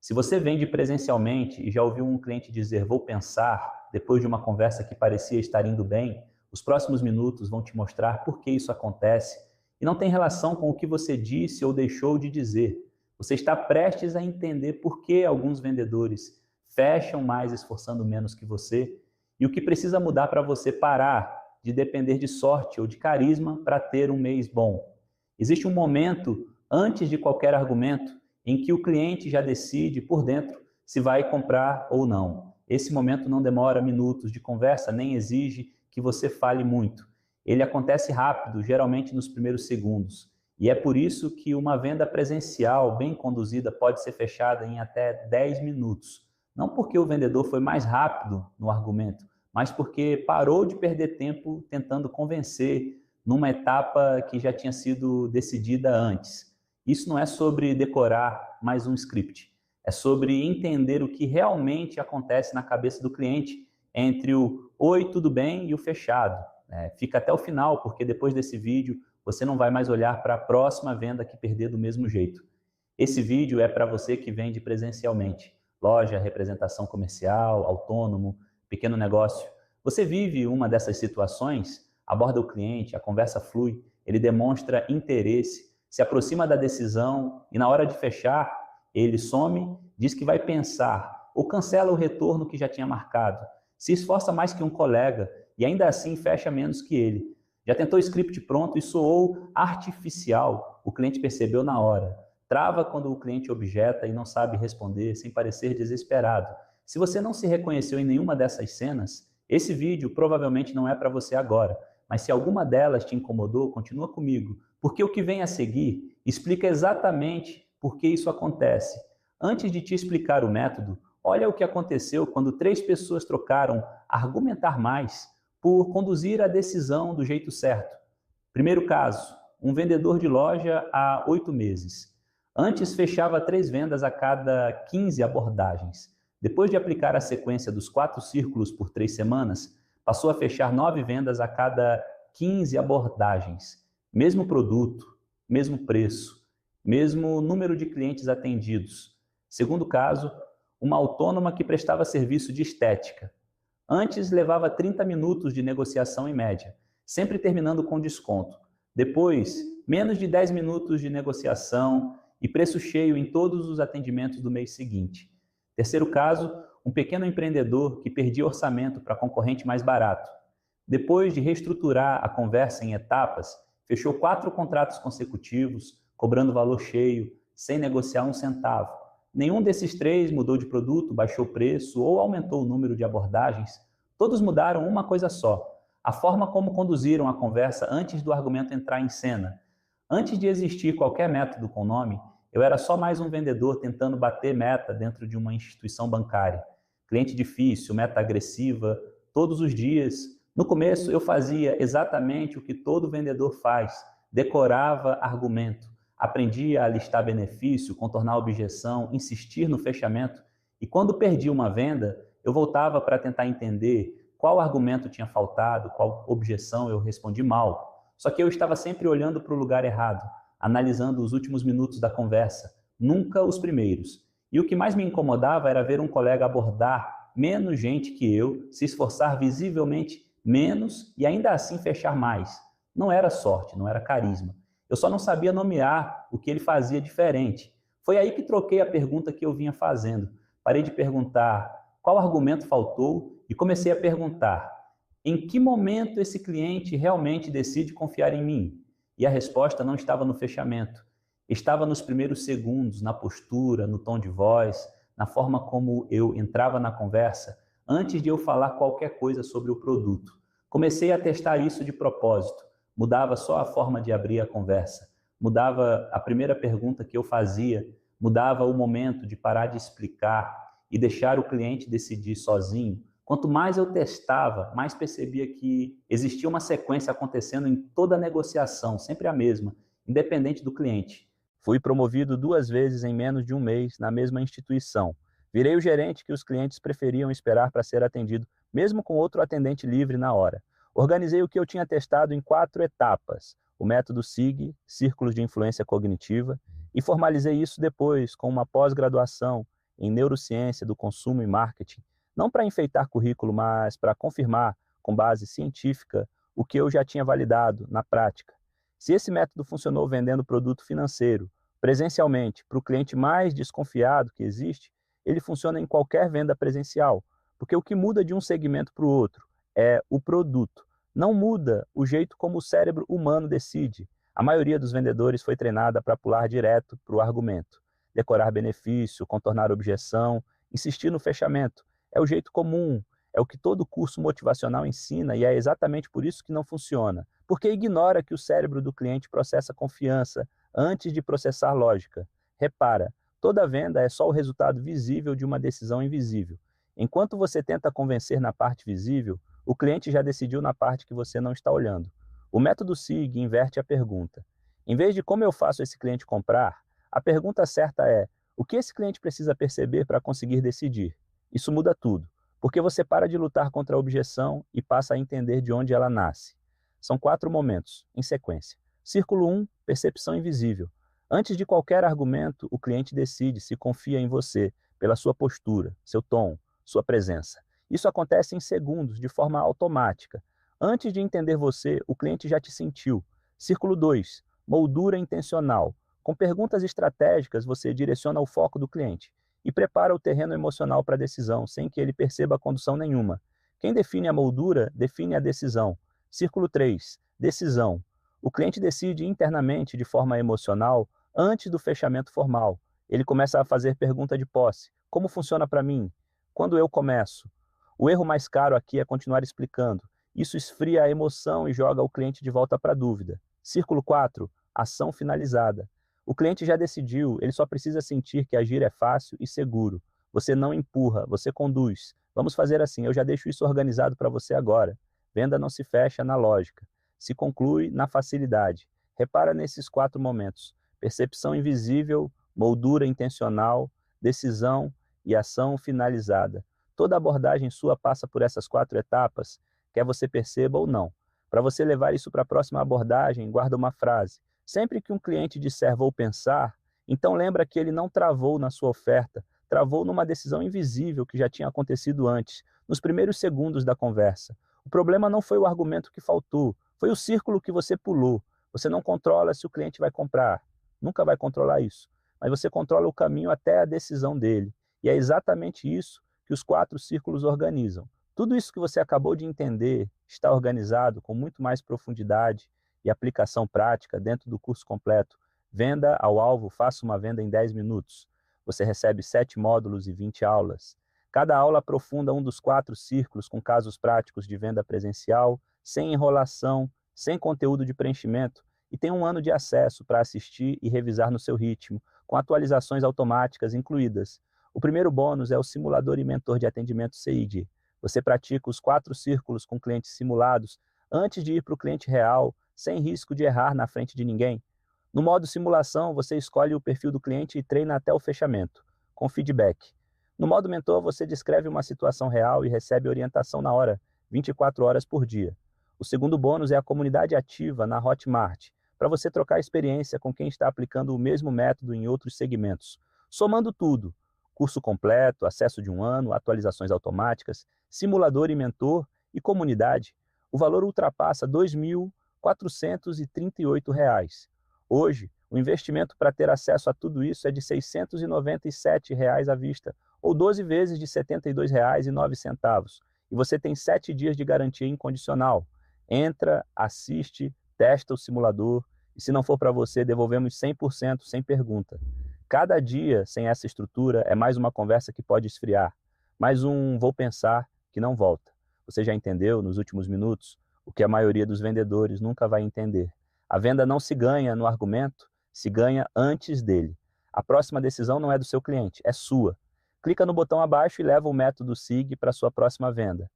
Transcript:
Se você vende presencialmente e já ouviu um cliente dizer "vou pensar", depois de uma conversa que parecia estar indo bem, os próximos minutos vão te mostrar por que isso acontece e não tem relação com o que você disse ou deixou de dizer. Você está prestes a entender por que alguns vendedores fecham mais esforçando menos que você e o que precisa mudar para você parar de depender de sorte ou de carisma para ter um mês bom. Existe um momento antes de qualquer argumento em que o cliente já decide por dentro se vai comprar ou não. Esse momento não demora minutos de conversa, nem exige que você fale muito. Ele acontece rápido, geralmente nos primeiros segundos. E é por isso que uma venda presencial bem conduzida pode ser fechada em até 10 minutos. Não porque o vendedor foi mais rápido no argumento, mas porque parou de perder tempo tentando convencer numa etapa que já tinha sido decidida antes. Isso não é sobre decorar mais um script, é sobre entender o que realmente acontece na cabeça do cliente entre o "oi, tudo bem" e o fechado. Fica até o final, porque depois desse vídeo você não vai mais olhar para a próxima venda que perder do mesmo jeito. Esse vídeo é para você que vende presencialmente, loja, representação comercial, autônomo, pequeno negócio. Você vive uma dessas situações, aborda o cliente, a conversa flui, ele demonstra interesse, se aproxima da decisão e na hora de fechar, ele some, diz que vai pensar ou cancela o retorno que já tinha marcado, se esforça mais que um colega e ainda assim fecha menos que ele. Já tentou o script pronto e soou artificial, o cliente percebeu na hora. Trava quando o cliente objeta e não sabe responder, sem parecer desesperado. Se você não se reconheceu em nenhuma dessas cenas, esse vídeo provavelmente não é para você agora, mas se alguma delas te incomodou, continua comigo, porque o que vem a seguir explica exatamente por que isso acontece. Antes de te explicar o método, olha o que aconteceu quando 3 pessoas trocaram argumentar mais por conduzir a decisão do jeito certo. Primeiro caso, um vendedor de loja há 8 meses. Antes fechava 3 vendas a cada 15 abordagens. Depois de aplicar a sequência dos 4 círculos por 3 semanas, passou a fechar 9 vendas a cada 15 abordagens. Mesmo produto, mesmo preço, mesmo número de clientes atendidos. Segundo caso, uma autônoma que prestava serviço de estética. Antes levava 30 minutos de negociação em média, sempre terminando com desconto. Depois, menos de 10 minutos de negociação e preço cheio em todos os atendimentos do mês seguinte. Terceiro caso, um pequeno empreendedor que perdia orçamento para concorrente mais barato. Depois de reestruturar a conversa em etapas, fechou 4 contratos consecutivos, cobrando valor cheio, sem negociar um centavo. Nenhum desses 3 mudou de produto, baixou o preço ou aumentou o número de abordagens. Todos mudaram uma coisa só: a forma como conduziram a conversa antes do argumento entrar em cena. Antes de existir qualquer método com nome, eu era só mais um vendedor tentando bater meta dentro de uma instituição bancária. Cliente difícil, meta agressiva, todos os dias. No começo, eu fazia exatamente o que todo vendedor faz: decorava argumento. Aprendia a listar benefício, contornar objeção, insistir no fechamento. E quando perdi uma venda, eu voltava para tentar entender qual argumento tinha faltado, qual objeção eu respondi mal. Só que eu estava sempre olhando para o lugar errado, analisando os últimos minutos da conversa, nunca os primeiros. E o que mais me incomodava era ver um colega abordar menos gente que eu, se esforçar visivelmente menos e ainda assim fechar mais. Não era sorte, não era carisma. Eu só não sabia nomear o que ele fazia diferente. Foi aí que troquei a pergunta que eu vinha fazendo. Parei de perguntar qual argumento faltou e comecei a perguntar: em que momento esse cliente realmente decide confiar em mim? E a resposta não estava no fechamento. Estava nos primeiros segundos, na postura, no tom de voz, na forma como eu entrava na conversa, antes de eu falar qualquer coisa sobre o produto. Comecei a testar isso de propósito. Mudava só a forma de abrir a conversa, mudava a primeira pergunta que eu fazia, mudava o momento de parar de explicar e deixar o cliente decidir sozinho. Quanto mais eu testava, mais percebia que existia uma sequência acontecendo em toda a negociação, sempre a mesma, independente do cliente. Fui promovido 2 vezes em menos de um mês na mesma instituição. Virei o gerente que os clientes preferiam esperar para ser atendido, mesmo com outro atendente livre na hora. Organizei o que eu tinha testado em 4 etapas, o método SIG, Círculos de Influência Cognitiva, e formalizei isso depois com uma pós-graduação em neurociência do consumo e marketing, não para enfeitar currículo, mas para confirmar, com base científica, o que eu já tinha validado na prática. Se esse método funcionou vendendo produto financeiro presencialmente para o cliente mais desconfiado que existe, ele funciona em qualquer venda presencial, porque o que muda de um segmento para o outro é o produto. Não muda o jeito como o cérebro humano decide. A maioria dos vendedores foi treinada para pular direto para o argumento, decorar benefício, contornar objeção, insistir no fechamento. É o jeito comum, é o que todo curso motivacional ensina e é exatamente por isso que não funciona. Porque ignora que o cérebro do cliente processa confiança antes de processar lógica. Repara, toda venda é só o resultado visível de uma decisão invisível. Enquanto você tenta convencer na parte visível, o cliente já decidiu na parte que você não está olhando. O método SIG inverte a pergunta. Em vez de como eu faço esse cliente comprar, a pergunta certa é: o que esse cliente precisa perceber para conseguir decidir? Isso muda tudo, porque você para de lutar contra a objeção e passa a entender de onde ela nasce. São 4 momentos, em sequência. Círculo 1, percepção invisível. Antes de qualquer argumento, o cliente decide se confia em você, pela sua postura, seu tom, sua presença. Isso acontece em segundos, de forma automática. Antes de entender você, o cliente já te sentiu. Círculo 2, moldura intencional. Com perguntas estratégicas, você direciona o foco do cliente e prepara o terreno emocional para a decisão, sem que ele perceba condução nenhuma. Quem define a moldura, define a decisão. Círculo 3, decisão. O cliente decide internamente, de forma emocional, antes do fechamento formal. Ele começa a fazer pergunta de posse. Como funciona para mim? Quando eu começo? O erro mais caro aqui é continuar explicando. Isso esfria a emoção e joga o cliente de volta para a dúvida. Círculo 4, ação finalizada. O cliente já decidiu, ele só precisa sentir que agir é fácil e seguro. Você não empurra, você conduz. Vamos fazer assim, eu já deixo isso organizado para você agora. Venda não se fecha na lógica, se conclui na facilidade. Repara nesses 4 momentos: percepção invisível, moldura intencional, decisão e ação finalizada. Toda abordagem sua passa por essas 4 etapas, quer você perceba ou não. Para você levar isso para a próxima abordagem, guarda uma frase. Sempre que um cliente disser vou pensar, então lembra que ele não travou na sua oferta, travou numa decisão invisível que já tinha acontecido antes, nos primeiros segundos da conversa. O problema não foi o argumento que faltou, foi o círculo que você pulou. Você não controla se o cliente vai comprar, nunca vai controlar isso, mas você controla o caminho até a decisão dele. E é exatamente isso que os 4 círculos organizam. Tudo isso que você acabou de entender está organizado com muito mais profundidade e aplicação prática dentro do curso completo Venda ao Alvo, Faça uma Venda em 10 minutos. Você recebe 7 módulos e 20 aulas. Cada aula aprofunda um dos 4 círculos com casos práticos de venda presencial, sem enrolação, sem conteúdo de preenchimento, e tem 1 ano de acesso para assistir e revisar no seu ritmo, com atualizações automáticas incluídas. O primeiro bônus é o simulador e mentor de atendimento CID. Você pratica os 4 círculos com clientes simulados antes de ir para o cliente real, sem risco de errar na frente de ninguém. No modo simulação, você escolhe o perfil do cliente e treina até o fechamento, com feedback. No modo mentor, você descreve uma situação real e recebe orientação na hora, 24 horas por dia. O segundo bônus é a comunidade ativa na Hotmart, para você trocar experiência com quem está aplicando o mesmo método em outros segmentos. Somando tudo, curso completo, acesso de 1 ano, atualizações automáticas, simulador e mentor e comunidade, o valor ultrapassa R$ 2.438. Hoje, o investimento para ter acesso a tudo isso é de R$ 697 à vista, ou 12 vezes de R$ 72,09. E você tem 7 dias de garantia incondicional. Entra, assiste, testa o simulador, e se não for para você, devolvemos 100% sem pergunta. Cada dia sem essa estrutura é mais uma conversa que pode esfriar, mais um vou pensar que não volta. Você já entendeu nos últimos minutos o que a maioria dos vendedores nunca vai entender. A venda não se ganha no argumento, se ganha antes dele. A próxima decisão não é do seu cliente, é sua. Clica no botão abaixo e leva o método SIG para a sua próxima venda.